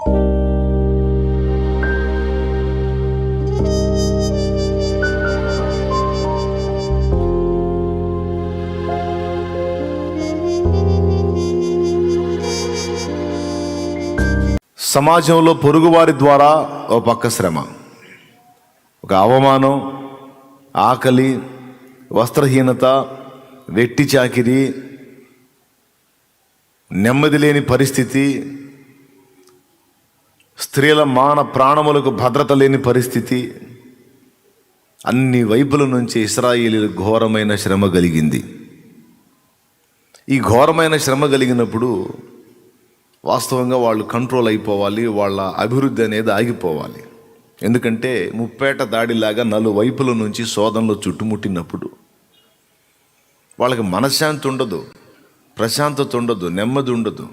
సమాజంలో పొరుగువారి ద్వారా ఓ పక్క శ్రమ, ఒక అవమానం, ఆకలి, వస్త్రహీనత, వెట్టి చాకిరి, నెమ్మది లేని పరిస్థితి, స్త్రీల మాన ప్రాణములకు భద్రత లేని పరిస్థితి, అన్ని వైపుల నుంచి ఇశ్రాయేలీయులు ఘోరమైన శ్రమ కలిగింది. ఈ ఘోరమైన శ్రమ కలిగినప్పుడు వాస్తవంగా వాళ్ళు కంట్రోల్ అయిపోవాలి, వాళ్ళ అభివృద్ధి అనేది ఆగిపోవాలి. ఎందుకంటే ముప్పేట దాడిలాగా నలువైపుల నుంచి శోధనలు చుట్టుముట్టినప్పుడు వాళ్ళకి మనశ్శాంతి ఉండదు, ప్రశాంతత ఉండదు, నెమ్మది ఉండదు.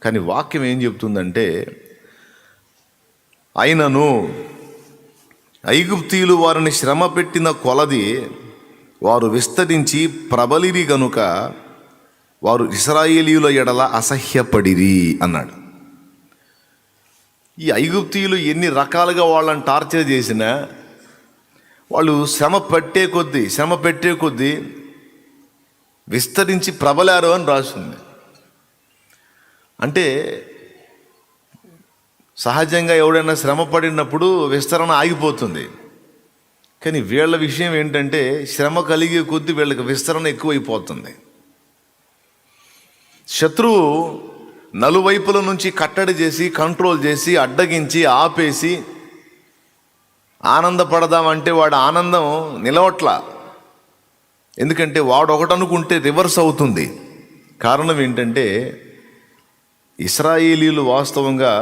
కానీ వాక్యం ఏం చెప్తుందంటే, అయినను ఐగుప్తీయులు వారిని శ్రమ పెట్టిన కొలది వారు విస్తరించి ప్రబలిరి గనుక వారు ఇశ్రాయేలీయుల ఎడల అసహ్యపడిరి అన్నాడు. ఈ ఐగుప్తీయులు ఎన్ని రకాలుగా వాళ్ళని టార్చర్ చేసినా వాళ్ళు శ్రమ పెట్టే కొద్దీ విస్తరించి ప్రబలారు అని రాస్తుంది. అంటే సహజంగా ఎవడైనా శ్రమ పడినప్పుడు విస్తరణ ఆగిపోతుంది. కానీ వీళ్ళ విషయం ఏంటంటే, శ్రమ కలిగే కొద్దీ వీళ్ళకి విస్తరణ ఎక్కువైపోతుంది. శత్రువు నలువైపుల నుంచి కట్టడి చేసి, కంట్రోల్ చేసి, అడ్డగించి, ఆపేసి ఆనందపడదామంటే వాడు ఆనందం నిలవట్లా. ఎందుకంటే వాడు ఒకటి అనుకుంటే రివర్స్ అవుతుంది. కారణం ఏంటంటే, ఇశ్రాయేలీయులు వాస్తవంగా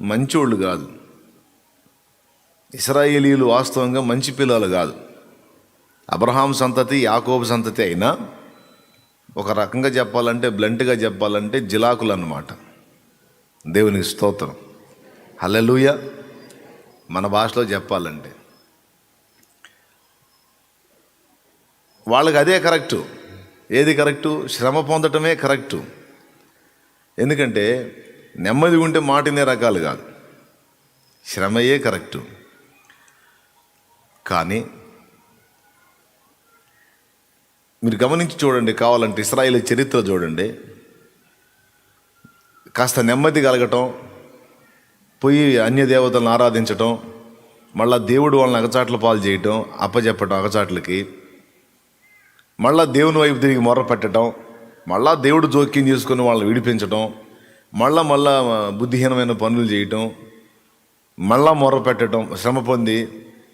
మంచోళ్ళు కాదు, ఇశ్రాయేలీయులు వాస్తవంగా మంచి పిల్లలు కాదు. అబ్రహాం సంతతి, యాకోబు సంతతి అయినా ఒక రకంగా చెప్పాలంటే, బ్లంట్గా చెప్పాలంటే జిలాకులు అన్నమాట. దేవునికి స్తోత్రం, హల్లెలూయా. మన భాషలో చెప్పాలంటే వాళ్ళకి అదే కరెక్టు. ఏది కరెక్టు? శ్రమ పొందటమే కరెక్టు. ఎందుకంటే నెమ్మది ఉంటే మాటినే రకాలు కాదు, శ్రమయే కరెక్టు. కానీ మీరు గమనించి చూడండి, కావాలంటే ఇశ్రాయేలు చరిత్ర చూడండి. కాస్త నెమ్మది కలగటం, పోయి అన్య దేవతలను ఆరాధించటం, మళ్ళా దేవుడు వాళ్ళని అగచాట్ల పాలు చేయటం, అప్పచెప్పటం అగచాట్లకి, మళ్ళా దేవుని వైపు తిరిగి మొర్ర పెట్టడం, మళ్ళా దేవుడు జోక్యం చేసుకొని వాళ్ళని విడిపించటం, మళ్ళా బుద్ధిహీనమైన పనులు చేయటం, మళ్ళా మొర్ర పెట్టడం, శ్రమ పొంది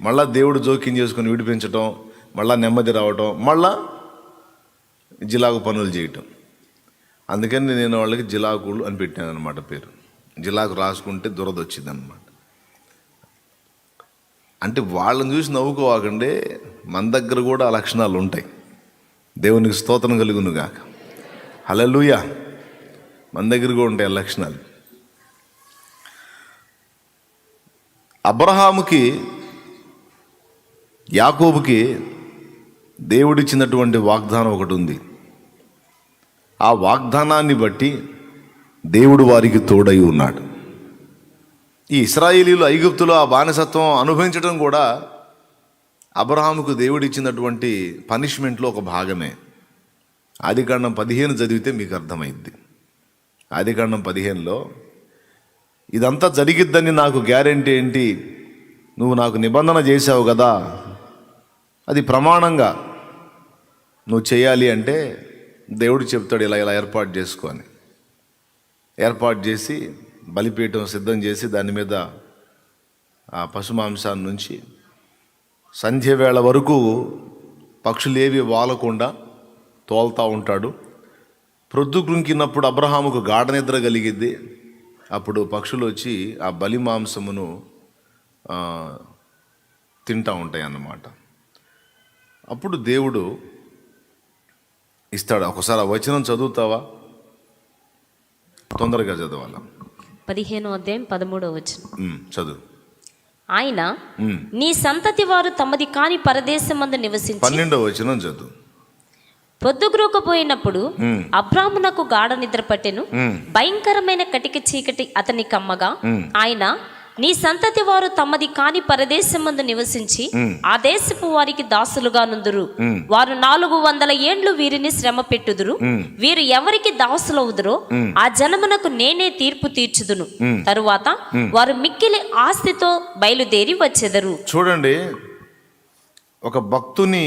మళ్ళా దేవుడు జోక్యం చేసుకొని విడిపించటం, మళ్ళా నెమ్మది రావటం, మళ్ళా జిలాకు పనులు చేయటం. అందుకని నేను వాళ్ళకి జిలాకులు అని పెట్టాను అనమాట పేరు. జిలాకు రాసుకుంటే దురద వచ్చింది అనమాట. అంటే వాళ్ళని చూసి నవ్వుకోవాకండి, మన దగ్గర కూడా ఆ లక్షణాలు ఉంటాయి. దేవునికి స్తోత్రం కలుగును గాక, హల్లెలూయా. మన దగ్గర కూడా ఉంటాయి ఆ లక్షణాలు. అబ్రహాముకి, యాకోబుకి దేవుడిచ్చినటువంటి వాగ్దానం ఒకటి ఉంది. ఆ వాగ్దానాన్ని బట్టి దేవుడు వారికి తోడై ఉన్నాడు. ఈ ఇశ్రాయేలీయులు ఐగుప్తులో ఆ బానిసత్వం అనుభవించడం కూడా అబ్రహాముకు దేవుడిచ్చినటువంటి పనిష్మెంట్లో ఒక భాగమే. ఆదికాండం 15 చదివితే మీకు అర్థమైద్ది. ఆదికాండం 15లో ఇదంతా జరిగిద్దని నాకు గ్యారెంటీ ఏంటి? నువ్వు నాకు నిబంధన చేశావు కదా, అది ప్రమాణంగా నువ్వు చేయాలి అంటే దేవుడు చెప్తాడు, ఇలా ఏర్పాటు చేసుకొని. ఏర్పాటు చేసి బలిపీఠం సిద్ధం చేసి దాని మీద ఆ పశుమాంసాన్ని నుంచి సంధ్యవేళ వరకు పక్షులేవి వాలకుండా తోలుతూ ఉంటాడు. ప్రొద్దు కృంకినప్పుడు అబ్రహాముకు గాఢ నిద్ర కలిగిద్ది. అప్పుడు పక్షులు వచ్చి ఆ బలి మాంసమును తింటూ ఉంటాయి అన్నమాట. అప్పుడు దేవుడు ఇస్తాడు. ఒకసారి ఆ వచనం చదువుతావా? తొందరగా చదవాలా. 15వ అధ్యాయం 13వ వచనం చదువు. ఆయన నీ సంతతి వారు తమది కాని పరదేశమందు నివసించి, 12వ వచనం చదువు. పొద్దుగ్రూకపోయినప్పుడు అబ్రామునకు గాఢ నిద్ర పట్టెను. భయంకరమైన కటిక చీకటి అతని కమ్మగా ఆయన, నీ సంతతి వారు తమది కాని పరదేశమందు నివసించి ఆ దేశపు వారికి దాసులుగా నుందురు. వారు 400 ఏండ్లు వీరిని శ్రమ పెట్టుదురు. వీరు ఎవరికి దాసులవుదురో ఆ జనమునకు నేనే తీర్పు తీర్చుదును. తరువాత వారు మిక్కిలి ఆస్తితో బయలుదేరి వచ్చెదరు. చూడండి, ఒక భక్తుని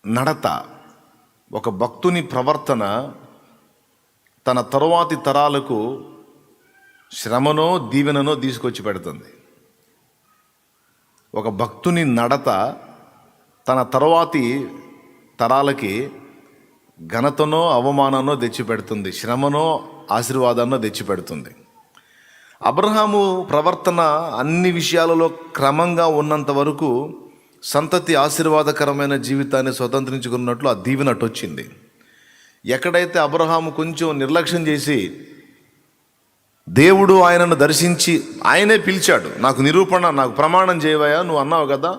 నడత, ఒక భక్తుని ప్రవర్తన తన తరువాతి తరాలకు శ్రమనో దీవెననో తీసుకొచ్చి పెడుతుంది. ఒక భక్తుని నడత తన తరువాతి తరాలకి ఘనతనో అవమానాన్నో తెచ్చిపెడుతుంది, శ్రమనో ఆశీర్వాదాన్నో తెచ్చిపెడుతుంది. అబ్రహాము ప్రవర్తన అన్ని విషయాలలో క్రమంగా ఉన్నంత వరకు సంతతి ఆశీర్వాదకరమైన జీవితాన్ని స్వతంత్రించుకున్నట్లు ఆ దీవెనట్టు వచ్చింది. ఎక్కడైతే అబ్రహాము కొంచెం నిర్లక్ష్యం చేసి దేవుడు ఆయనను దర్శించి ఆయనే పిలిచాడు, నాకు నిరూపణ, నాకు ప్రమాణం చేయవయ్యా, నువ్వు అన్నావు కదా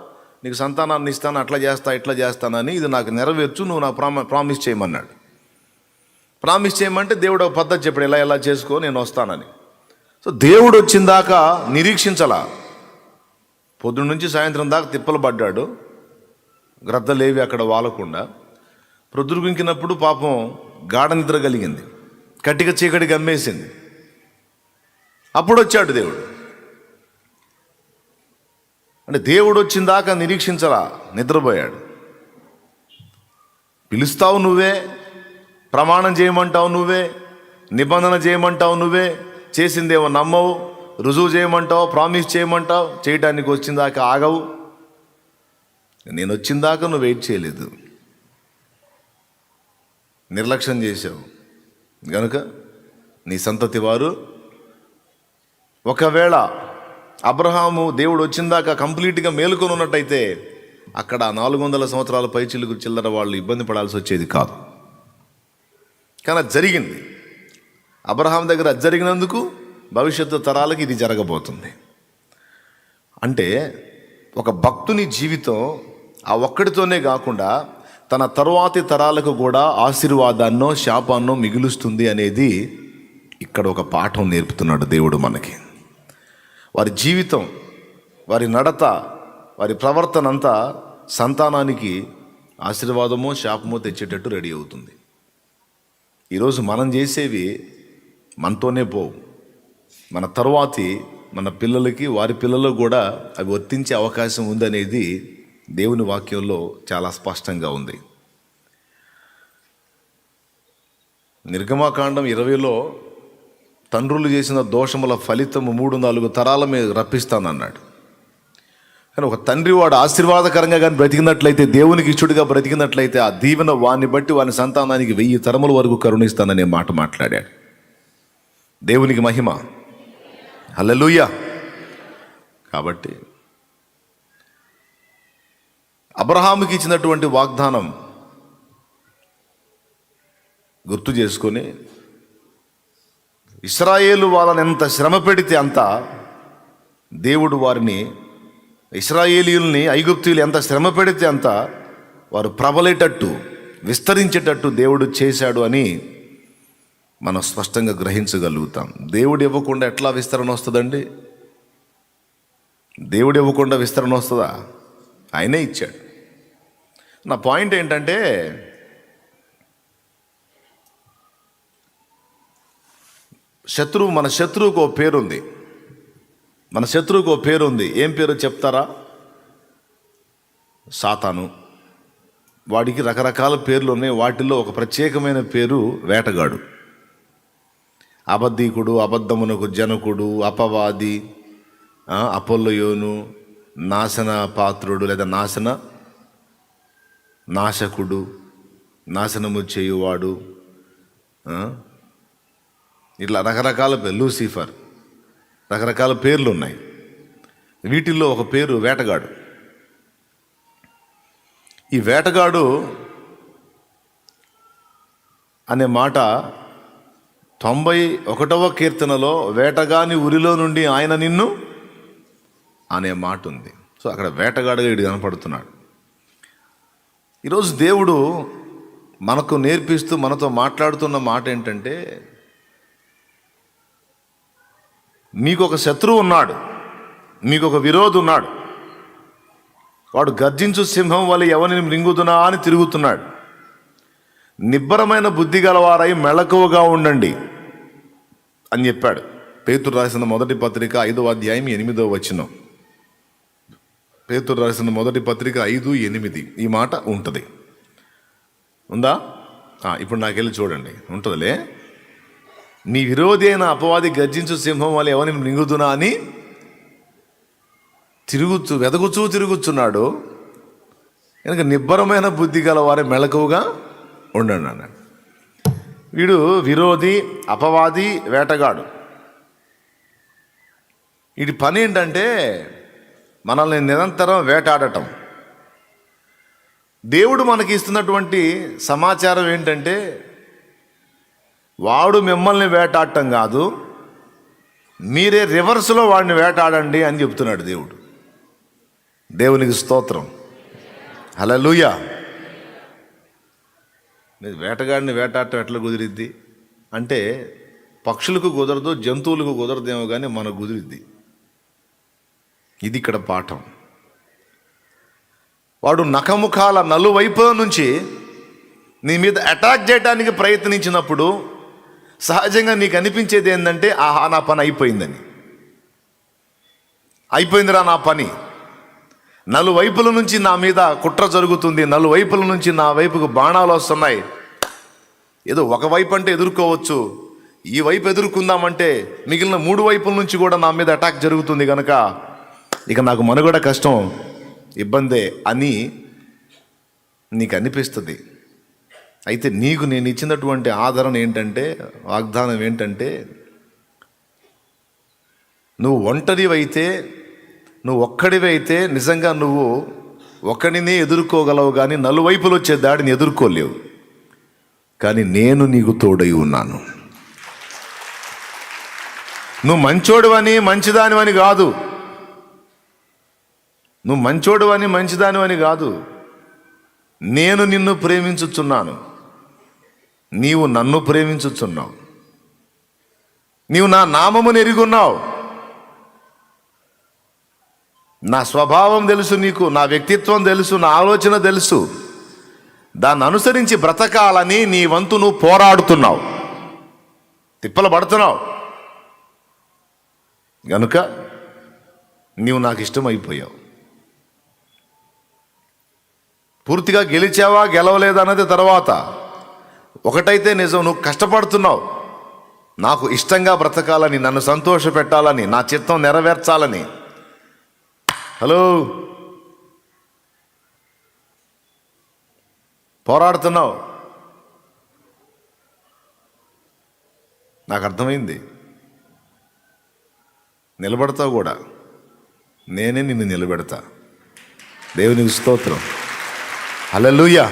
నీకు సంతానాన్ని ఇస్తాను, అట్లా చేస్తా ఇట్లా చేస్తానని, ఇది నాకు నెరవేర్చు, నువ్వు నాకు ప్రామిస్ చేయమన్నాడు. ప్రామిస్ చేయమంటే దేవుడు ఒక పద్ధతి చెప్పాడు, ఇలా ఎలా చేసుకో నేను వస్తానని. సో దేవుడు వచ్చిందాకా నిరీక్షించలా. పొద్దున్న నుంచి సాయంత్రం దాకా తిప్పలు పడ్డాడు, గ్రద్దలేవి అక్కడ వాలకుండా. ప్రొద్దురుకినప్పుడు పాపం గాఢ నిద్ర కలిగింది, కట్టిక చీకటి గమ్మేసింది. అప్పుడు వచ్చాడు దేవుడు. అంటే దేవుడు వచ్చిందాకా నిరీక్షించలా, నిద్రపోయాడు. పిలుస్తావు నువ్వే, ప్రమాణం చేయమంటావు నువ్వే, నిబంధన చేయమంటావు నువ్వే, చేసిందేమో నమ్మవు, రుజువు చేయమంటావు, ప్రామిస్ చేయమంటావు, చేయటానికి వచ్చిందాకా ఆగవు. నేను వచ్చిందాకా నువ్వు వెయిట్ చేయలేదు, నిర్లక్ష్యం చేశావు. కనుక నీ సంతతి వారు, ఒకవేళ అబ్రహాము దేవుడు వచ్చిందాకా కంప్లీట్గా మేలుకొని ఉన్నట్టయితే అక్కడ 400 సంవత్సరాల పైచిలుకు చిల్లర వాళ్ళు ఇబ్బంది పడాల్సి వచ్చేది కాదు. కానీ అది జరిగింది. అబ్రహాం దగ్గర అది జరిగినందుకు భవిష్యత్తు తరాలకి ఇది జరగబోతుంది. అంటే ఒక భక్తుని జీవితం ఆ ఒక్కడితోనే కాకుండా తన తరువాతి తరాలకు కూడా ఆశీర్వాదాన్నో శాపాన్నో మిగులుస్తుంది అనేది ఇక్కడ ఒక పాఠం నేర్పుతున్నాడు దేవుడు మనకి. వారి జీవితం, వారి నడత, వారి ప్రవర్తన అంతా సంతానానికి ఆశీర్వాదమో శాపమో తెచ్చేటట్టు రెడీ అవుతుంది. ఈరోజు మనం చేసేవి మనతోనే పోవు, మన తరువాతి మన పిల్లలకి, వారి పిల్లలకు కూడా అవి వర్తించే అవకాశం ఉందనేది దేవుని వాక్యంలో చాలా స్పష్టంగా ఉంది. నిర్గమాకాండం 20లో తండ్రులు చేసిన దోషముల ఫలితము 3-4 తరాల మీద రప్పిస్తానన్నాడు. కానీ ఒక తండ్రి వాడు ఆశీర్వాదకరంగా కానీ బ్రతికినట్లయితే, దేవునికి ఇష్టడుగా బ్రతికినట్లయితే ఆ దీవెన వాడిని బట్టి వాని సంతానానికి 1000 తరముల వరకు కరుణిస్తాననే మాట మాట్లాడాడు. దేవునికి మహిమ, హల్లెలూయా. కాబట్టి అబ్రహాముకి ఇచ్చినటువంటి వాగ్దానం గుర్తు చేసుకొని, ఇశ్రాయేలు వాళ్ళని ఎంత శ్రమ పెడితే అంత దేవుడు వారిని, ఇశ్రాయేలీయుల్ని ఐగుప్తీయులు ఎంత శ్రమ పెడితే అంత వారు ప్రబలేటట్టు, విస్తరించేటట్టు దేవుడు చేశాడు అని మనం స్పష్టంగా గ్రహించగలుగుతాం. దేవుడు ఇవ్వకుండా ఎట్లా విస్తరణ వస్తుందండి? దేవుడు ఇవ్వకుండా విస్తరణ వస్తుందా? ఆయనే ఇచ్చాడు. నా పాయింట్ ఏంటంటే, మన శత్రువుకు ఓ పేరుంది. మన శత్రువుకు ఓ పేరుంది. ఏం పేరు చెప్తారా? సాతాను. వాడికి రకరకాల పేర్లు ఉన్నాయి. వాటిల్లో ఒక ప్రత్యేకమైన పేరు వేటగాడు. అబద్ధీకుడు, అబద్ధమునకు జనకుడు, అపవాది, అపొల్లయోను, నాశన పాత్రుడు లేదా నాశకుడు, నాశనము చేయువాడు, ఇట్లా రకరకాల లూసిఫర్, రకరకాల పేర్లు ఉన్నాయి. వీటిల్లో ఒక పేరు వేటగాడు. ఈ వేటగాడు అనే మాట 91వ కీర్తనలో వేటగాని ఉరిలో నుండి ఆయన నిన్ను అనే మాట ఉంది. సో అక్కడ వేటగాడుగా ఇటు కనపడుతున్నాడు. ఈరోజు దేవుడు మనకు నేర్పిస్తూ మనతో మాట్లాడుతున్న మాట ఏంటంటే, మీకు ఒక శత్రువు ఉన్నాడు, మీకు ఒక విరోధి ఉన్నాడు. వాడు గర్జించు సింహం వల్ల ఎవరిని మృంగుదునా అని తిరుగుతున్నాడు. నిబ్బరమైన బుద్ధి గలవారై మెళకువగా ఉండండి అని చెప్పాడు. పేతురు రాసిన మొదటి పత్రిక 5వ అధ్యాయం 8వ వచనం. పేతురు రాసిన మొదటి పత్రిక 5:8 ఈ మాట ఉంటుంది. ఉందా? ఇప్పుడు నాకెళ్ళి చూడండి, ఉంటుందిలే. నీ విరోధి అయిన అపవాది గర్జించు సింహం వల్ల ఎవరిని మృంగుదునా అని వెదకుచూ తిరుగుతున్నాడు. కనుక నిబ్బరమైన బుద్ధి గల వారే మెళకువగా ఉండండి అన్నాడు. వీడు విరోధి, అపవాది, వేటగాడు. వీడి పని ఏంటంటే మనల్ని నిరంతరం వేటాడటం. దేవుడు మనకి ఇస్తున్నటువంటి సమాచారం ఏంటంటే, వాడు మిమ్మల్ని వేటాడటం కాదు, మీరే రివర్స్లో వాడిని వేటాడండి అని చెప్తున్నాడు దేవుడు. దేవునికి స్తోత్రం, హల్లెలూయా. వేటగాడిని వేటాడటం ఎట్లా కుదిరిద్ది అంటే, పక్షులకు కుదరదు, జంతువులకు కుదరదేమో కానీ మనకు కుదిరిద్ది. ఇది ఇక్కడ పాఠం. వాడు నఖముఖాల నలువైపుల నుంచి నీ మీద అటాక్ చేయడానికి ప్రయత్నించినప్పుడు సహజంగా నీకు అనిపించేది ఏంటంటే, ఆహా నా పని అయిపోయిందని. అయిపోయిందిరా నా పని. నలువైపుల నుంచి నా మీద కుట్ర జరుగుతుంది, నలువైపుల నుంచి నా వైపుకు బాణాలు వస్తున్నాయి. ఏదో ఒకవైపు అంటే ఎదుర్కోవచ్చు, ఈ వైపు ఎదుర్కొందామంటే మిగిలిన 3 వైపుల నుంచి కూడా నా మీద అటాక్ జరుగుతుంది, కనుక ఇక నాకు మనుగడ కష్టం, ఇబ్బందే అని నీకు అనిపిస్తుంది. అయితే నీకు నేను ఇచ్చినటువంటి ఆదరణ ఏంటంటే, వాగ్దానం ఏంటంటే, నువ్వు ఒంటరివైతే, నువ్వు ఒక్కడివైతే నిజంగా నువ్వు ఒక్కడినే ఎదుర్కోగలవు, కానీ నలువైపులు వచ్చే దాడిని ఎదుర్కోలేవు. కానీ నేను నీకు తోడై ఉన్నాను. నువ్వు మంచోడువని మంచిదానివని కాదు, నువ్వు మంచోడువని మంచిదానివని కాదు, నేను నిన్ను ప్రేమించుచున్నాను, నీవు నన్ను ప్రేమించుచున్నావు, నీవు నా నామమును ఎరుగున్నావు, నా స్వభావం తెలుసు నీకు, నా వ్యక్తిత్వం తెలుసు, నా ఆలోచన తెలుసు. దాన్ని అనుసరించి బ్రతకాలని నీ వంతు నువ్వు పోరాడుతున్నావు, తిప్పలు పడుతున్నావు. గనుక నీవు నాకు ఇష్టమైపోయావు. పూర్తిగా గెలిచావా గెలవలేదా అన్నది తర్వాత. ఒకటైతే నిజం, నువ్వు కష్టపడుతున్నావు నాకు ఇష్టంగా బ్రతకాలని, నన్ను సంతోష పెట్టాలని, నా చిత్తం నెరవేర్చాలని. హలో, పోరాడుతున్నావు. నాకు అర్థమైంది. నిలబడతావు కూడా, నేనే నిన్ను నిలబెడతా. దేవునికి స్తోత్రం, హల్లెలూయా.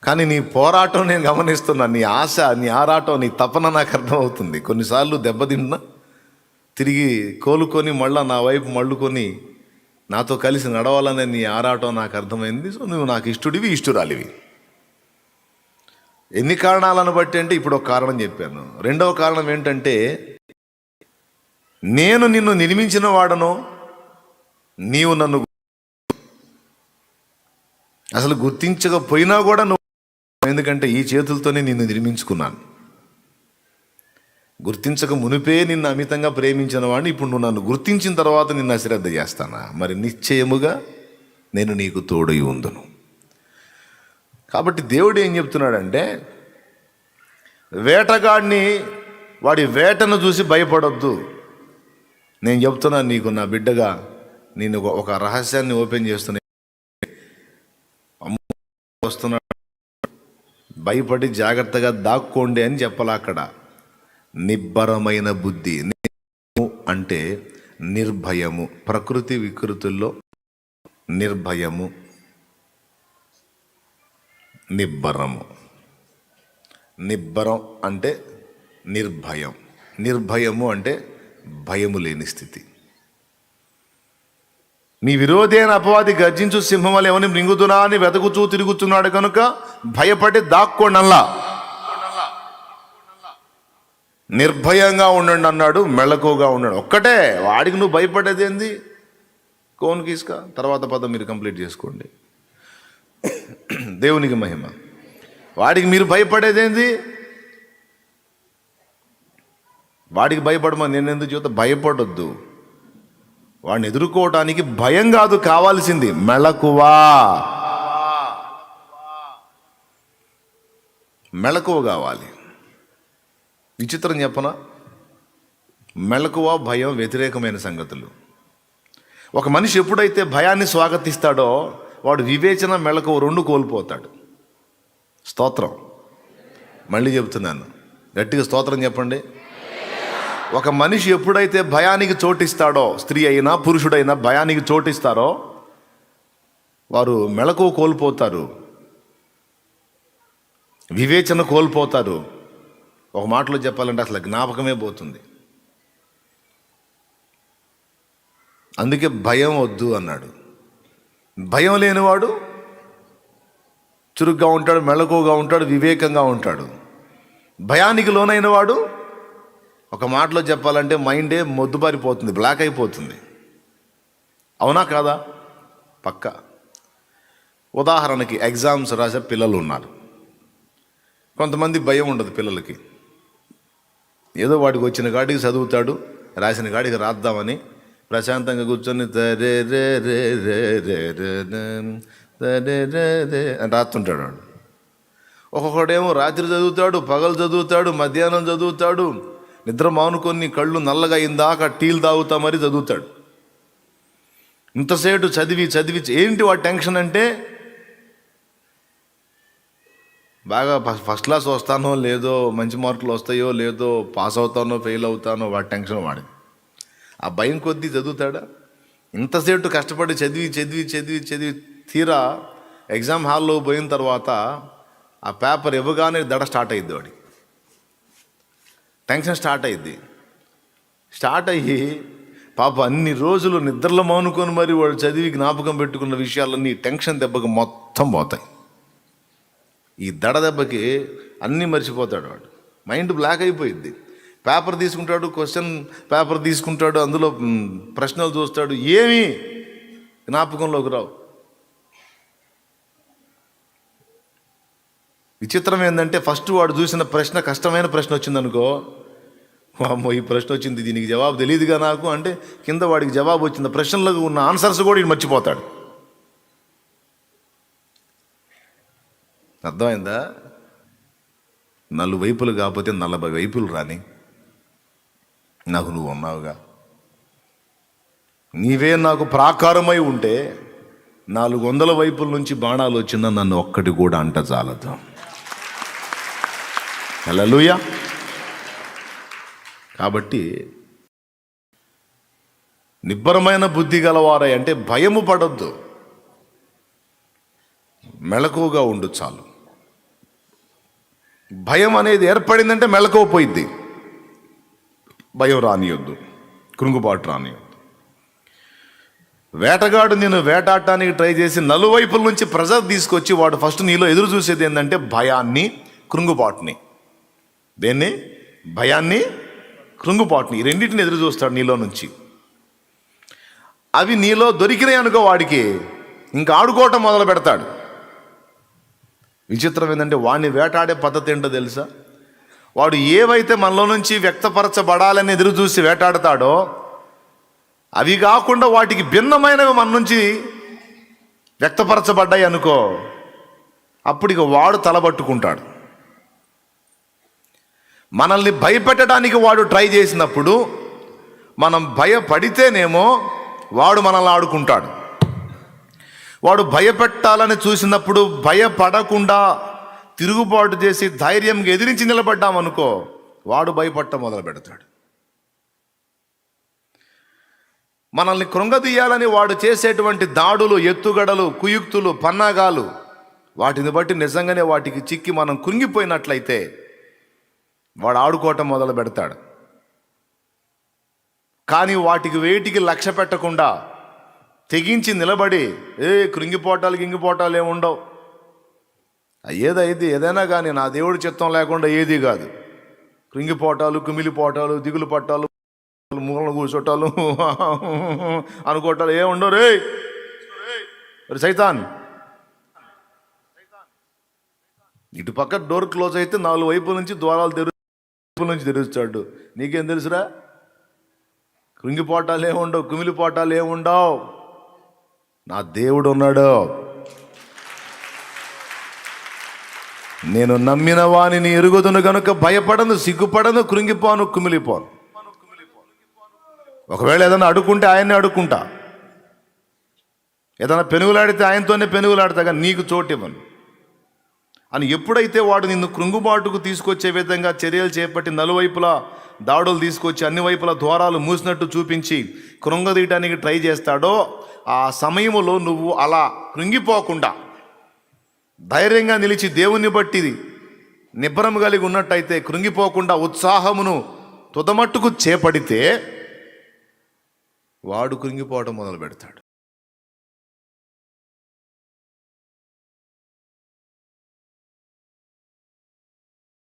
కానీ నీ పోరాటం నేను గమనిస్తున్నా, నీ ఆశ, నీ ఆరాటం, నీ తపన నాకు అర్థమవుతుంది. కొన్నిసార్లు దెబ్బతిన్నా తిరిగి కోలుకొని మళ్ళా నా వైపు మళ్ళుకొని నాతో కలిసి నడవాలనే నీ ఆరాటం నాకు అర్థమైంది. సో నువ్వు నాకు ఇష్టుడివి, ఇష్టురాలివి. ఎన్ని కారణాలను బట్టి అంటే, ఇప్పుడు ఒక కారణం చెప్పాను. రెండవ కారణం ఏంటంటే, నేను నిన్ను నిర్మించిన వాడను, నీవు నన్ను అసలు గుర్తించకపోయినా కూడా నువ్వు, ఎందుకంటే ఈ చేతులతోనే నిన్ను నిర్మించుకున్నాను. గుర్తించక మునిపే నిన్ను అమితంగా ప్రేమించిన వాడిని ఇప్పుడు నువ్వు నన్ను గుర్తించిన తర్వాత నిన్ను అశ్రద్ధ చేస్తానా? మరి నిశ్చయముగా నేను నీకు తోడై ఉందును. కాబట్టి దేవుడు ఏం చెప్తున్నాడంటే, వేటగాడిని వాడి వేటను చూసి భయపడొద్దు. నేను చెప్తున్నాను నీకు, నా బిడ్డగా నేను ఒక రహస్యాన్ని ఓపెన్ చేస్తున్నా. వస్తున్నాడు, భయపడి జాగ్రత్తగా దాక్కోండి అని చెప్పాలి. అక్కడ నిబ్బరమైన బుద్ధి అంటే నిర్భయము. ప్రకృతి వికృతుల్లో నిర్భయము, నిబ్బరము. నిబ్బరం అంటే నిర్భయం, నిర్భయము అంటే భయము లేని స్థితి. నీ విరోధి అయిన అపవాది గర్జించు సింహం వలె ఎవరిని మృంగుతున్నా అని వెతుకుచూ తిరుగుతున్నాడు కనుక భయపడి దాక్కోండల్లా, నిర్భయంగా ఉండండి అన్నాడు, మెళకువగా ఉన్నాడు. ఒక్కటే, వాడికి నువ్వు భయపడేది ఏంది? కోన్ కీసుక తర్వాత పదం మీరు కంప్లీట్ చేసుకోండి. దేవునికి మహిమ. వాడికి మీరు భయపడేదేంది? వాడికి భయపడమని నేను ఎందుకు చెబుతా? భయపడొద్దు. వాడిని ఎదుర్కోవటానికి భయం కాదు కావాల్సింది, మెళకువా. మెళకువ కావాలి. విచిత్రం చెప్పనా? మెళకువ, భయం వ్యతిరేకమైన సంగతులు. ఒక మనిషి ఎప్పుడైతే భయాన్ని స్వాగతిస్తాడో వాడు వివేచన, మెళకువ రెండు కోల్పోతాడు. స్తోత్రం. మళ్ళీ చెబుతున్నాను, గట్టిగా స్తోత్రం చెప్పండి. ఒక మనిషి ఎప్పుడైతే భయానికి చోటిస్తాడో, స్త్రీ అయినా పురుషుడైనా భయానికి చోటిస్తారో వారు మెళకువ కోల్పోతారు, వివేచన కోల్పోతారు. ఒక మాటలో చెప్పాలంటే అసలు జ్ఞాపకమే పోతుంది. అందుకే భయం వద్దు అన్నాడు. భయం లేనివాడు చురుగ్గా ఉంటాడు, మెళకువగా ఉంటాడు, వివేకంగా ఉంటాడు. భయానికి లోనైన వాడు ఒక మాటలో చెప్పాలంటే మైండే మొద్దుబారిపోతుంది, బ్లాక్ అయిపోతుంది. అవునా కాదా? పక్క. ఉదాహరణకి ఎగ్జామ్స్ రాసే పిల్లలు ఉన్నారు. కొంతమంది భయం ఉండదు పిల్లలకి. ఏదో వాడికి వచ్చిన కాడికి చదువుతాడు, రాసిన కాడికి రాద్దామని ప్రశాంతంగా కూర్చొని రే రే రే రే రే రే రే రే అని రాస్తుంటాడు వాడు. ఒక్కొక్కడేమో రాత్రి చదువుతాడు, పగలు చదువుతాడు, మధ్యాహ్నం చదువుతాడు, నిద్ర మానుకొని కళ్ళు నల్లగా అయిందాక టీలు తాగుతా మరీ చదువుతాడు. ఇంతసేటు చదివి చదివి ఏంటి వాడి టెన్షన్ అంటే బాగా ఫస్ట్ క్లాస్ వస్తానో లేదో, మంచి మార్కులు వస్తాయో లేదో, పాస్ అవుతానో ఫెయిల్ అవుతానో, వాడి టెన్షన్ వాడి. ఆ భయం కొద్దీ చదువుతాడా? ఇంతసేటు కష్టపడి చదివి చదివి చదివి చదివి తీరా ఎగ్జామ్ హాల్లో పోయిన తర్వాత ఆ పేపర్ ఇవ్వగానే దడ స్టార్ట్ అయ్యిద్ది, వాడి టెన్షన్ స్టార్ట్ అయ్యిద్ది. స్టార్ట్ అయ్యి పాప అన్ని రోజులు నిద్రలో మానుకొని మరి వాడు చదివి జ్ఞాపకం పెట్టుకున్న విషయాలన్నీ టెన్షన్ దెబ్బకి మొత్తం పోతాయి. ఈ దడ దెబ్బకి అన్నీ మర్చిపోతాడు వాడు. మైండ్ బ్లాక్ అయిపోయింది. పేపర్ తీసుకుంటాడు, క్వశ్చన్ పేపర్ తీసుకుంటాడు, అందులో ప్రశ్నలు చూస్తాడు, ఏమీ జ్ఞాపకంలోకి రావు. విచిత్రం ఏంటంటే ఫస్ట్ వాడు చూసిన ప్రశ్న కష్టమైన ప్రశ్న వచ్చిందనుకో, అమ్మో ఈ ప్రశ్న వచ్చింది, దీనికి జవాబు తెలియదుగా నాకు అంటే కింద వాడికి జవాబు వచ్చింది, ప్రశ్నలకు ఉన్న ఆన్సర్స్ కూడా వీడు మర్చిపోతాడు. అర్థమైందా? నలువైపులు కాకపోతే 40 వైపులు రాని నాకు నువ్వు ఉన్నావుగా. నీవే నాకు ప్రాకారమై ఉంటే 400 వైపుల నుంచి బాణాలు వచ్చినా నన్ను ఒక్కటి కూడా అంట చాలదు. హల్లెలూయా. కాబట్టి నిబ్బరమైన బుద్ధి గలవారై అంటే భయము పడొద్దు, మెళకువగా ఉండు చాలు. భయం అనేది ఏర్పడిందంటే మెళకువ పోయిద్ది. భయం రానియొద్దు, కృంగుబాటు రానియొద్దు. వేటగాడు నేను వేటాడటానికి ట్రై చేసి నలువైపుల నుంచి ప్రెజర్ తీసుకొచ్చి వాడు ఫస్ట్ నీలో ఎదురు చూసేది ఏంటంటే భయాన్ని, కృంగుబాటుని. దేన్ని? భయాన్ని, కృంగుబాటుని. ఈ రెండింటిని ఎదురు చూస్తాడు నీలో నుంచి. అవి నీలో దొరికినాయి అనుకో, వాడికి ఇంకా ఆడుకోవటం మొదలు పెడతాడు. విచిత్రం ఏంటంటే వాడిని వేటాడే పద్ధతి ఏంటో తెలుసా? వాడు ఏవైతే మనలో నుంచి వ్యక్తపరచబడాలని ఎదురు చూసి వేటాడతాడో అవి కాకుండా వాటికి భిన్నమైనవి మన నుంచి వ్యక్తపరచబడ్డాయి అనుకో, అప్పుడు ఇక వాడు తలబట్టుకుంటాడు. మనల్ని భయపెట్టడానికి వాడు ట్రై చేసినప్పుడు మనం భయపడితేనేమో వాడు మనల్ని ఆడుకుంటాడు. వాడు భయపెట్టాలని చూసినప్పుడు భయపడకుండా తిరుగుబాటు చేసి ధైర్యంగా ఎదిరించి నిలబడ్డామనుకో, వాడు భయపడటం మొదలు పెడతాడు. మనల్ని కృంగదీయాలని వాడు చేసేటువంటి దాడులు, ఎత్తుగడలు, కుయుక్తులు, పన్నాగాలు, వాటిని బట్టి నిజంగానే వాటికి చిక్కి మనం కృంగిపోయినట్లయితే వాడు ఆడుకోవటం మొదలు పెడతాడు. కానీ వాటికి వేటికి లక్ష్య పెట్టకుండా తెగించి నిలబడి కృంగిపోటాలు గింగిపోటాలు ఏమి ఉండవు. ఏదైనా కానీ నా దేవుడి చిత్తం లేకుండా ఏది కాదు. కృంగిపోటాలు, కుమిలిపోటాలు, దిగులు పట్టాలు, మూలన కూర్చోటాలు, అనుకోటాలు ఏమి ఉండవు. రే సైతాన్, ఇటు పక్క డోర్ క్లోజ్ అయితే 4 వైపుల నుంచి ద్వారాలు తెరుస్తాడు. నీకేం తెలుసురా? కృంగిపోటాలు ఏముండవు, కుమిలిపోటాలు ఏముండవు. నా దేవుడు ఉన్నాడు. నేను నమ్మిన వానిని ఎరుగుదును గనుక భయపడను, సిగ్గుపడను, కృంగిపోను, కుమిలిపోను. ఒకవేళ ఏదైనా అడుక్కుంటే ఆయన్నే అడుక్కుంటా, ఏదైనా పెనుగులాడితే ఆయనతోనే పెనుగులాడతా, కానీ నీకు చోటు ఇవ్వను అని. ఎప్పుడైతే వాడు నిన్ను కృంగుబాటుకు తీసుకొచ్చే విధంగా చర్యలు చేపట్టి నలువైపులా దాడులు తీసుకొచ్చి అన్ని వైపులా ద్వారాలు మూసినట్టు చూపించి కృంగదీయటానికి ట్రై చేస్తాడో, ఆ సమయంలో నువ్వు అలా కృంగిపోకుండా ధైర్యంగా నిలిచి దేవుని బట్టి నిబ్బరం కలిగి ఉన్నట్టయితే, కృంగిపోకుండా ఉత్సాహమును తుదమట్టుకు చేపడితే వాడు కృంగిపోవడం మొదలు పెడతాడు.